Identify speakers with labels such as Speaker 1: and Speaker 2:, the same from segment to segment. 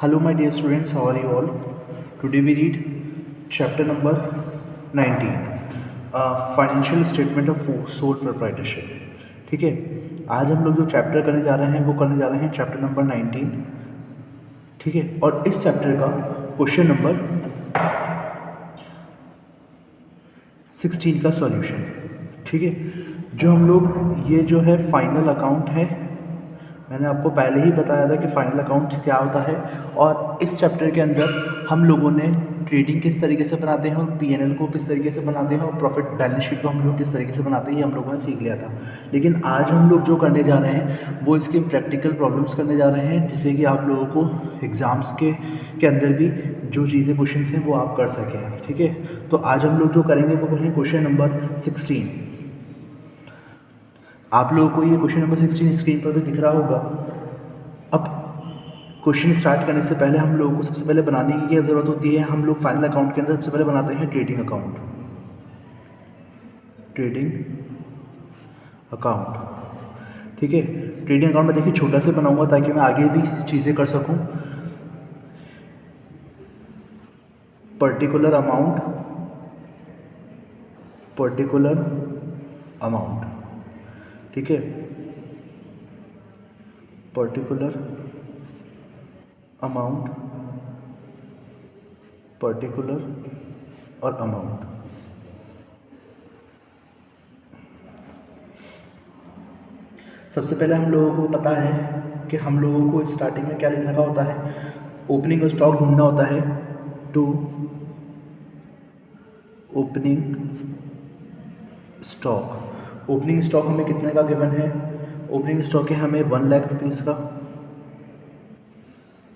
Speaker 1: Hello my dear students, how are you all? Today we read chapter number 19, financial statement of sole proprietorship. ठीक है, आज हम लोग जो चैप्टर करने जा रहे हैं वो करने जा रहे हैं चैप्टर नंबर 19. ठीक है, और इस चैप्टर का क्वेश्चन नंबर 16 का सॉल्यूशन. ठीक है, जो हम लोग ये जो है फाइनल अकाउंट है, मैंने आपको पहले ही बताया था कि फाइनल अकाउंट क्या होता है. और इस चैप्टर के अंदर हम लोगों ने ट्रेडिंग किस तरीके से बनाते हैं और पीएनएल को किस तरीके से बनाते हैं और प्रॉफिट बैलेंस शीट को हम लोग किस तरीके से बनाते हैं, ये हम लोगों ने सीख लिया था. लेकिन आज हम लोग जो करने जा रहे हैं वो इसके प्रैक्टिकल प्रॉब्लम्स करने जा रहे हैं, जिससे कि आप लोगों को एग्ज़ाम्स के अंदर भी जो चीज़ें क्वेश्चन हैं वो आप कर सकें. ठीक है, तो आज हम लोग जो करेंगे वो है क्वेश्चन नंबर 16. आप लोगों को ये क्वेश्चन नंबर 16 स्क्रीन पर भी दिख रहा होगा. अब क्वेश्चन स्टार्ट करने से पहले हम लोगों को सबसे पहले बनाने की क्या ज़रूरत होती है. हम लोग फाइनल अकाउंट के अंदर सबसे पहले बनाते हैं ट्रेडिंग अकाउंट. ट्रेडिंग अकाउंट, ठीक है. ट्रेडिंग अकाउंट में देखिए छोटा से बनाऊंगा ताकि मैं आगे भी चीज़ें कर सकूं. पर्टिकुलर अमाउंट, ठीक है. पर्टिकुलर अमाउंट, पर्टिकुलर और अमाउंट. सबसे पहले हम लोगों को पता है कि हम लोगों को स्टार्टिंग में क्या लिखने का होता है. ओपनिंग स्टॉक ढूंढना होता है. To opening stock. Opening stock हमें कितने का गिवन है. ओपनिंग स्टॉक है हमें 1 लाख रुपीज़ का.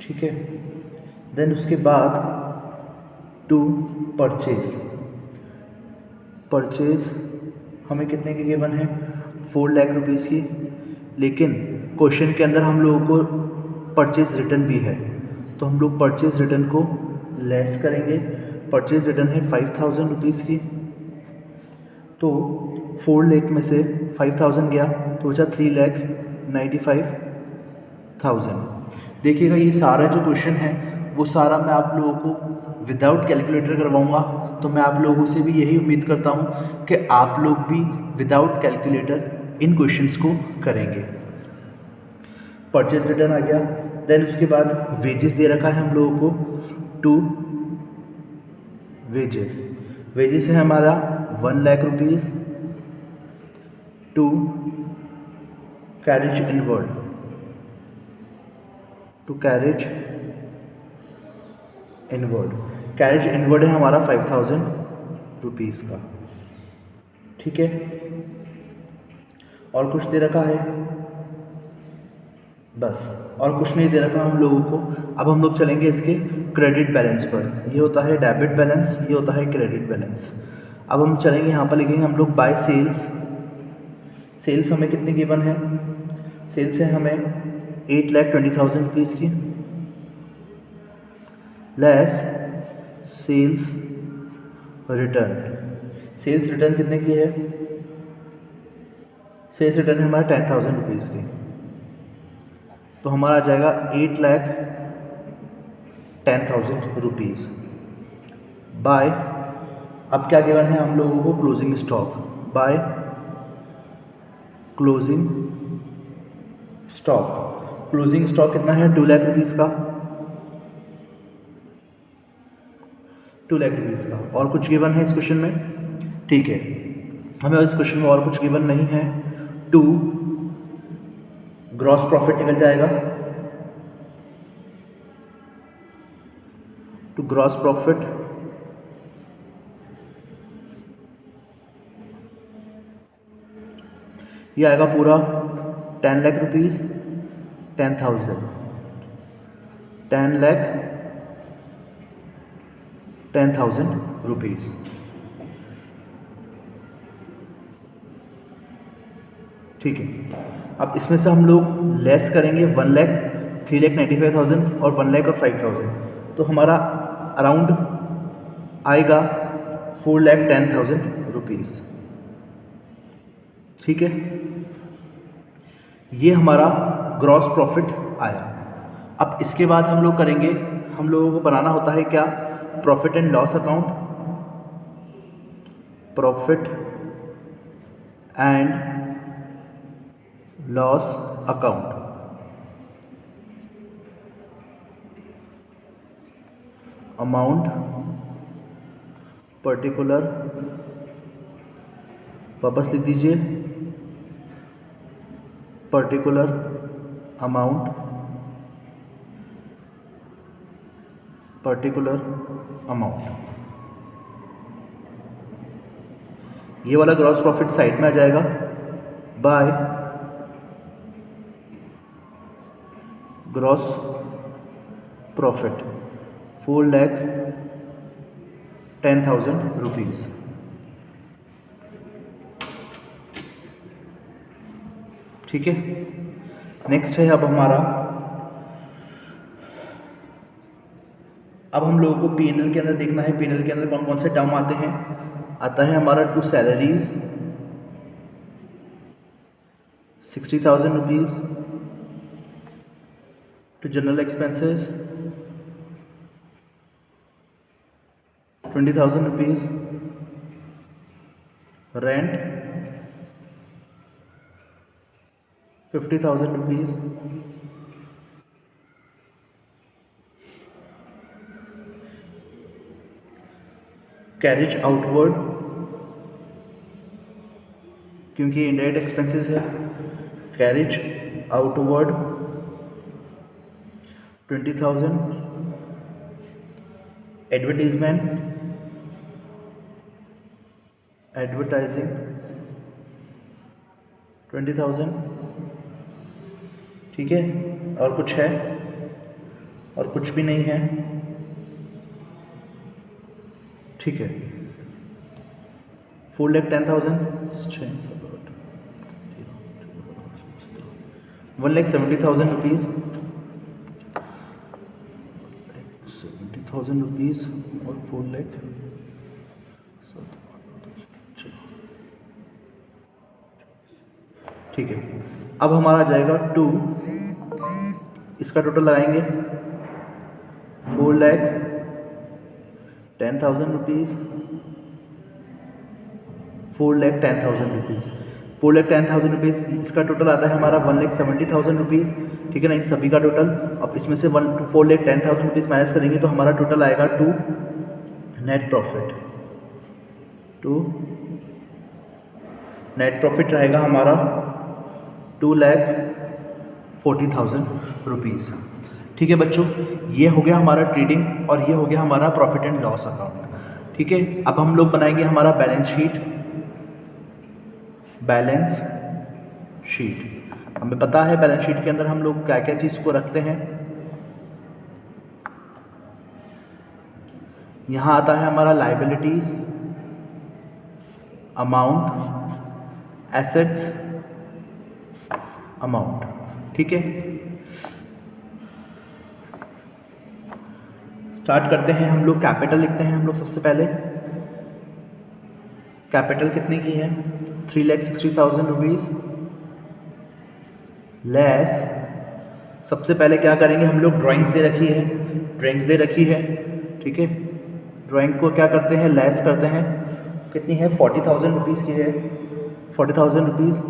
Speaker 1: ठीक है, देन उसके बाद टू परचेज हमें कितने की गिवन है 4 लाख रुपीज़ की. लेकिन क्वेश्चन के अंदर हम लोगों को परचेज रिटर्न भी है, तो हम लोग परचेज रिटर्न को लेस करेंगे. परचेज रिटर्न है 5,000 रुपीज़ की. तो 4 लाख में से 5,000 गया तो बचा 3,95,000. देखिएगा ये सारा जो क्वेश्चन है वो सारा मैं आप लोगों को विदाउट कैलकुलेटर करवाऊंगा. तो मैं आप लोगों से भी यही उम्मीद करता हूँ कि आप लोग भी विदाउट कैलकुलेटर इन क्वेश्चंस को करेंगे. परचेज रिटर्न आ गया. देन उसके बाद वेजेस दे रखा है हम लोगों को. टू वेजेस है हमारा 1 lakh rupees. To carriage inward है हमारा 5,000 रुपीज़ का. ठीक है, और कुछ दे रखा है बस, और कुछ नहीं दे रखा हम लोगों को. अब हम लोग चलेंगे इसके क्रेडिट बैलेंस पर. ये होता है डेबिट बैलेंस, ये होता है क्रेडिट बैलेंस. अब हम चलेंगे यहाँ पर लिखेंगे हम लोग बाय सेल्स हमें कितनी गिवन है. सेल्स है हमें 8,20,000 रुपीज़ की. लेस सेल्स रिटर्न कितने की है. सेल्स रिटर्न है हमारा 10,000 रुपीज़ की. तो हमारा आ जाएगा 8,10,000 रुपीज़ बाय. अब क्या गिवन है हम लोगों को closing stock. By closing stock कितना है 2 लाख रुपीज़ का. 2 लाख रुपीज़ का. और कुछ गिवन है इस क्वेश्चन में. ठीक है, हमें इस क्वेश्चन में और कुछ गिवन नहीं है. टू ग्रॉस प्रॉफिट निकल जाएगा. टू ग्रॉस प्रॉफिट ये आएगा पूरा 10 लाख रुपीज़. 10,000 रुपीज़. ठीक है, अब इसमें से हम लोग लेस करेंगे 1 लाख, 3,95,000 और 1 लाख और 5,000. तो हमारा अराउंड आएगा 4,10,000 रुपीज़. ठीक है, ये हमारा ग्रॉस प्रॉफिट आया. अब इसके बाद हम लोग करेंगे, हम लोगों को बनाना होता है क्या, profit and loss account, profit and loss account. Amount particular, वापस लिख दीजिए, पर्टिकुलर अमाउंट, पर्टिकुलर अमाउंट। ये वाला ग्रॉस प्रॉफिट साइड में आ जाएगा, बाय ग्रॉस प्रॉफिट 4,10,000 रुपीज़। ठीक है, नेक्स्ट है अब हमारा, अब हम लोगों को पीएनएल के अंदर देखना है, पीएनएल के अंदर कौन कौन से टर्म आते हैं। आता है हमारा to salaries 60,000 rupees, to general expenses 20,000 rupees, rent 50,000 rupees, carriage outward, क्योंकि इनडायरेक्ट एक्सपेंसेस है, कैरेज आउटवर्ड 20,000, एडवर्टाइजिंग 20,000। ठीक है, और कुछ है, और कुछ भी नहीं है। ठीक है, 4,10,000, 1,70,000 रुपीज़, 70,000 रुपीज़ और 4 लाख। ठीक है, अब हमारा जाएगा टू, इसका टोटल लगाएंगे 4,10,000 रुपीज़, 4,10,000 रुपीज़, 4,10,000 रुपीज़, इसका टोटल आता है हमारा 1,70,000 रुपीज़। ठीक है ना, इन सभी का टोटल। अब इसमें से 4,10,000 रुपीज़ माइनस करेंगे तो हमारा टोटल आएगा to net profit, to net profit रहेगा हमारा 2,40,000 रुपीज़। ठीक है बच्चों, ये हो गया हमारा ट्रेडिंग और ये हो गया हमारा प्रॉफिट एंड लॉस अकाउंट। ठीक है, अब हम लोग बनाएंगे हमारा बैलेंस शीट। बैलेंस शीट, हमें पता है बैलेंस शीट के अंदर हम लोग क्या क्या चीज़ को रखते हैं। यहाँ आता है हमारा लाइबिलिटीज, अमाउंट, एसेट्स, अमाउंट। ठीक है, स्टार्ट करते हैं हम लोग। कैपिटल लिखते हैं हम लोग सबसे पहले। कैपिटल कितने की है, 3,60,000 रुपीज़ लेस। सबसे पहले क्या करेंगे हम लोग, ड्राइंग्स दे रखी है, ड्राइंग्स दे रखी है। ठीक है, ड्राइंग को क्या करते हैं, लेस करते हैं। कितनी है, 40,000 रुपीज़ की है, 40,000 रुपीज़,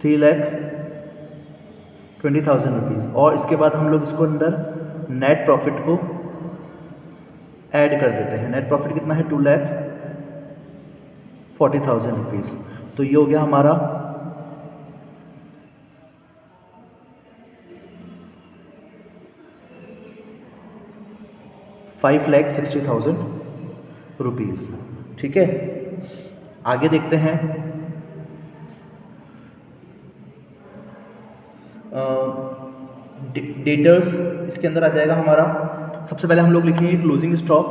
Speaker 1: 3,20,000 रुपीज़। और इसके बाद हम लोग इसको अंदर नेट प्रॉफिट को ऐड कर देते हैं। नेट प्रॉफिट कितना है, 2,40,000 रुपीज़। तो ये हो गया हमारा 5,60,000 रुपीज़। ठीक है, आगे देखते हैं। डेटर्स इसके अंदर आ जाएगा हमारा। सबसे पहले हम लोग लिखेंगे closing stock.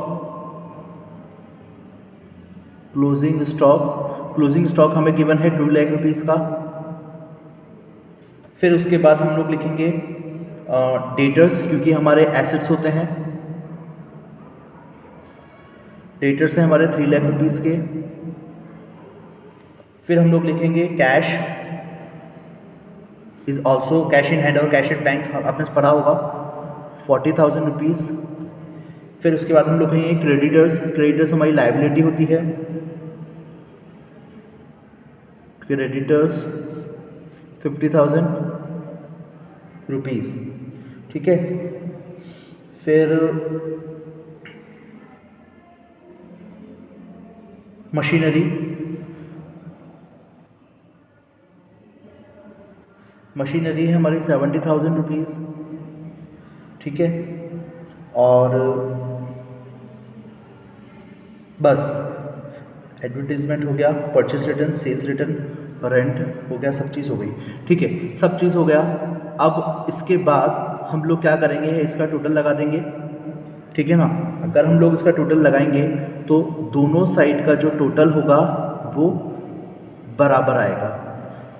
Speaker 1: Closing stock, closing stock हमें गिवन है 2 लाख रुपीज़ का। फिर उसके बाद हम लोग लिखेंगे डेटर्स, क्योंकि हमारे एसेट्स होते हैं। डेटर्स हैं हमारे 3 लाख रुपीज़ के। फिर हम लोग लिखेंगे cash, is also cash in hand और कैश इन बैंक आपने पढ़ा होगा 40,000 रुपीज़। फिर उसके बाद हम लोग कहेंगे क्रेडिटर्स हमारी लाइबिलिटी होती है, क्रेडिटर्स 50,000 रुपीज़, ठीक है। फिर मशीनरी है हमारी 70,000 रुपीज़, ठीक है। और बस एडवर्टीजमेंट हो गया, purchase return, sales return, rent हो गया, सब चीज़ हो गई, ठीक है, सब चीज़ हो गया। अब इसके बाद हम लोग क्या करेंगे, इसका टोटल लगा देंगे, ठीक है ना। अगर हम लोग इसका टोटल लगाएंगे तो दोनों साइड का जो टोटल होगा वो बराबर आएगा।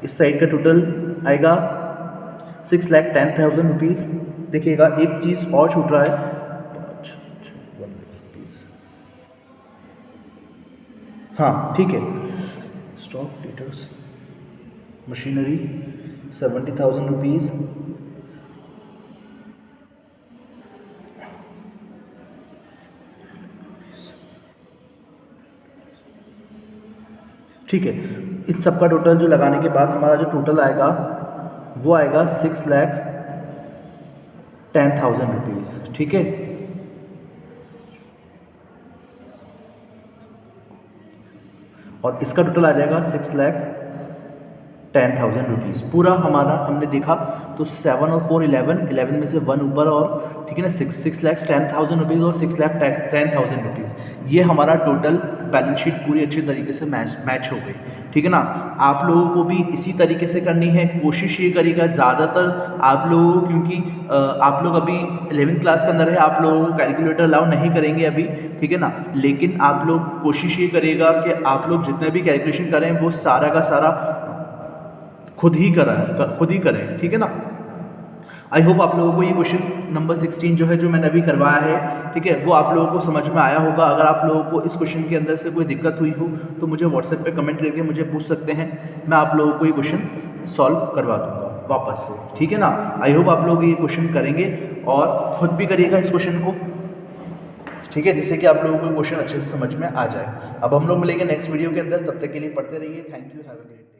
Speaker 1: इस साइड का टोटल आएगा 6,10,000 रुपीज़। देखिएगा एक चीज़ और छूट रहा है, हाँ ठीक है, स्टॉक डेटर्स मशीनरी 70,000 रुपीज़, ठीक है। इस सब का टोटल जो लगाने के बाद हमारा जो टोटल आएगा वो आएगा 6,10,000 रुपीज़, ठीक है। और इसका टोटल आ जाएगा 6,10,000 रुपीज़। पूरा हमारा हमने देखा तो 7 और 4 11 में से 1 ऊपर और ठीक है ना 6,10,000 रुपीज़ और 6,10,000 रुपीज़, ये हमारा टोटल बैलेंस शीट पूरी अच्छी तरीके से मैच हो गई, ठीक है ना। आप लोगों को भी इसी तरीके से करनी है, कोशिश ये करिएगा ज़्यादातर आप लोगों को, क्योंकि आप लोग अभी 11th क्लास के अंदर है, आप लोगों को कैलकुलेटर अलाउ नहीं करेंगे अभी, ठीक है ना। लेकिन आप लोग कोशिश ये करिएगा कि आप लोग जितने भी कैलकुलेशन करें वो सारा का सारा खुद ही करें, ठीक है ना। आई होप आप लोगों को ये क्वेश्चन नंबर 16 जो है जो मैंने अभी करवाया है, ठीक है, वो आप लोगों को समझ में आया होगा। अगर आप लोगों को इस क्वेश्चन के अंदर से कोई दिक्कत हुई हो तो मुझे व्हाट्सएप पे कमेंट करके मुझे पूछ सकते हैं, मैं आप लोगों को ये क्वेश्चन सॉल्व करवा दूंगा वापस से, ठीक है ना। आई होप आप लोग ये क्वेश्चन करेंगे और खुद भी करिएगा इस क्वेश्चन को, ठीक है, जिससे कि आप लोगों को क्वेश्चन अच्छे से समझ में आ जाए। अब हम लोग मिलेंगे नेक्स्ट वीडियो के अंदर, तब तक के लिए पढ़ते रहिए। Thank you, have a great day.